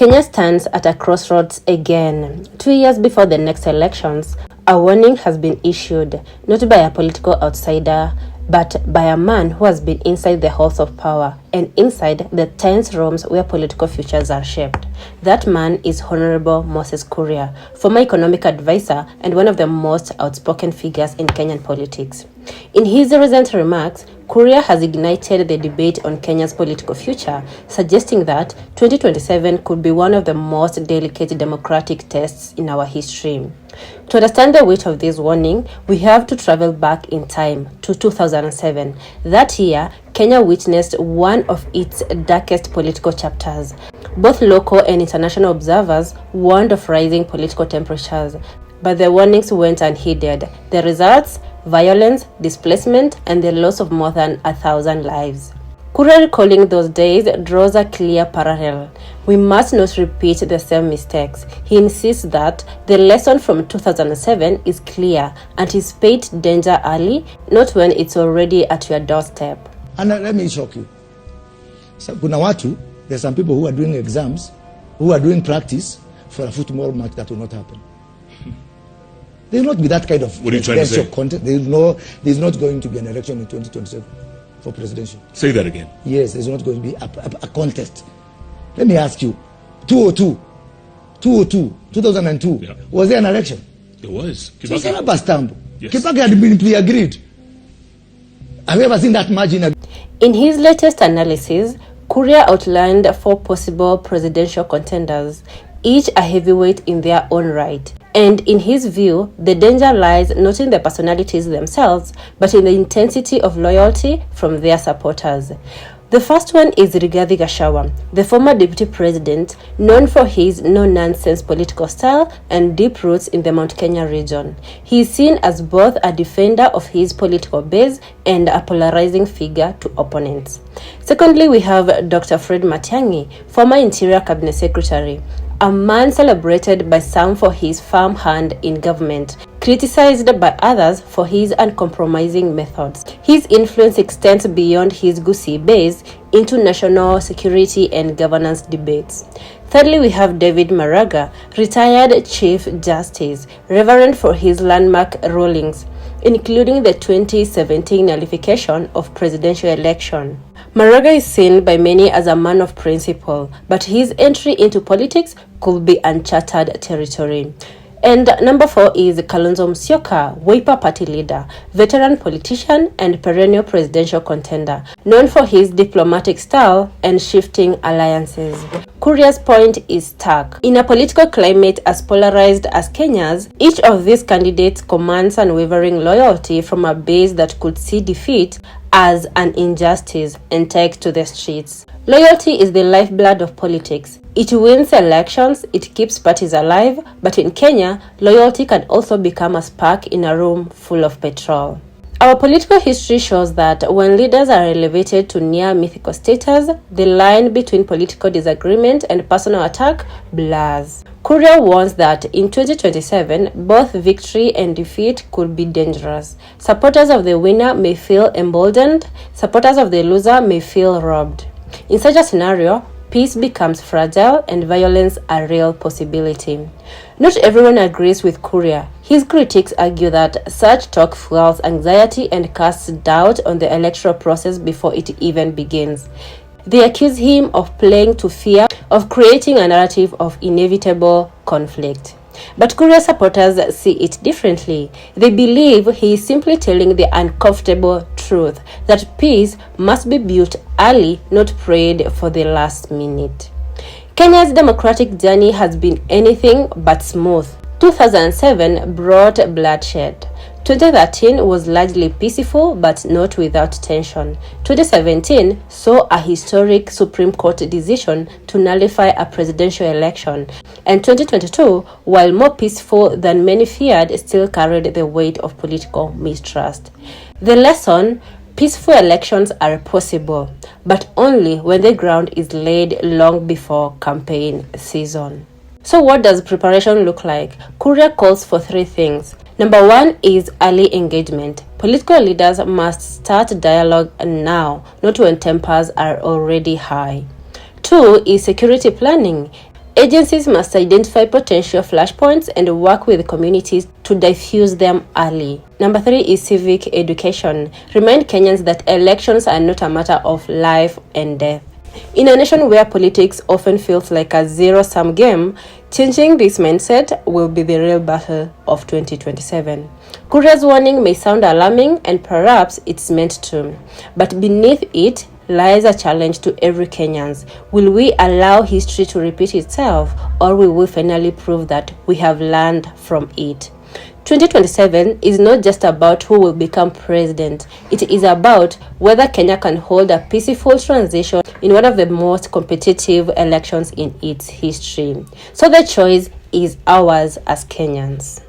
Kenya stands at a crossroads again. 2 years before the next elections, a warning has been issued, not by a political outsider, but by a man who has been inside the halls of power and inside the tense rooms where political futures are shaped. That man is Honorable Moses Kuria, former economic advisor and one of the most outspoken figures in Kenyan politics. In his recent remarks, Kuria has ignited the debate on Kenya's political future, suggesting that 2027 could be one of the most delicate democratic tests in our history. To understand the weight of this warning, we have to travel back in time to 2007. That year, Kenya witnessed one of its darkest political chapters. Both local and international observers warned of rising political temperatures, but the warnings went unheeded. The results: violence, displacement, and the loss of more than 1,000 lives. Kuria, recalling those days, draws a clear parallel. We must not repeat the same mistakes. He insists that the lesson from 2007 is clear: anticipate danger early, not when it's already at your doorstep. And let me shock you. So, there's some people who are doing exams, who are doing practice for a football match that will not happen. There will not be that kind of presidential content. There's not going to be an election in 2027 for presidential. Say that again. Yes, there's not going to be a contest. Let me ask you, 2002, yeah. Was there an election? There was. So it's a stamp. Yes. Kibaki had been pre-agreed. Have you ever seen that margin? In his latest analysis, Kuria outlined 4 possible presidential contenders, each a heavyweight in their own right. And in his view, the danger lies not in the personalities themselves, but in the intensity of loyalty from their supporters. The first one is Rigathi Gachagua, the former deputy president, known for his no-nonsense political style and deep roots in the Mount Kenya region. He is seen as both a defender of his political base and a polarizing figure to opponents. Secondly, we have Dr. Fred Matiang'i, former Interior Cabinet Secretary, a man celebrated by some for his firm hand in government, criticized by others for his uncompromising methods. His influence extends beyond his Gusii base into national security and governance debates. Thirdly, we have David Maraga, retired Chief Justice, reverend for his landmark rulings, including the 2017 nullification of presidential election. Maraga is seen by many as a man of principle, but his entry into politics could be uncharted territory. And number 4 is Kalonzo Musyoka, Wiper Party leader, veteran politician and perennial presidential contender, known for his diplomatic style and shifting alliances. Kuria's point is stark. In a political climate as polarized as Kenya's, each of these candidates commands unwavering loyalty from a base that could see defeat as an injustice and take to the streets. Loyalty is the lifeblood of politics. It wins elections, it keeps parties alive, but in Kenya, loyalty can also become a spark in a room full of petrol. Our political history shows that when leaders are elevated to near mythical status, the line between political disagreement and personal attack blurs. Kuria warns that in 2027, both victory and defeat could be dangerous. Supporters of the winner may feel emboldened, supporters of the loser may feel robbed. In such a scenario, peace becomes fragile and violence a real possibility. Not everyone agrees with Kuria. His critics argue that such talk fuels anxiety and casts doubt on the electoral process before it even begins. They accuse him of playing to fear, of creating a narrative of inevitable conflict. But Kuria supporters see it differently. They believe he is simply telling the uncomfortable truth that peace must be built early, not prayed for the last minute. Kenya's democratic journey has been anything but smooth. 2007 brought bloodshed. 2013 was largely peaceful but not without tension. 2017 saw a historic Supreme Court decision to nullify a presidential election. And 2022, while more peaceful than many feared, still carried the weight of political mistrust. The lesson: peaceful elections are possible, but only when the ground is laid long before campaign season. So what does preparation look like? Kuria calls for 3 things. Number 1 is early engagement. Political leaders must start dialogue now, not when tempers are already high. 2 is security planning. Agencies must identify potential flashpoints and work with communities to diffuse them early. Number 3 is civic education. Remind Kenyans that elections are not a matter of life and death. In a nation where politics often feels like a zero-sum game, changing this mindset will be the real battle of 2027. Kuria's warning may sound alarming, and perhaps it's meant to, but beneath it lies a challenge to every Kenyan. Will we allow history to repeat itself, or will we finally prove that we have learned from it? 2027 is not just about who will become president. It is about whether Kenya can hold a peaceful transition in one of the most competitive elections in its history. So the choice is ours as Kenyans.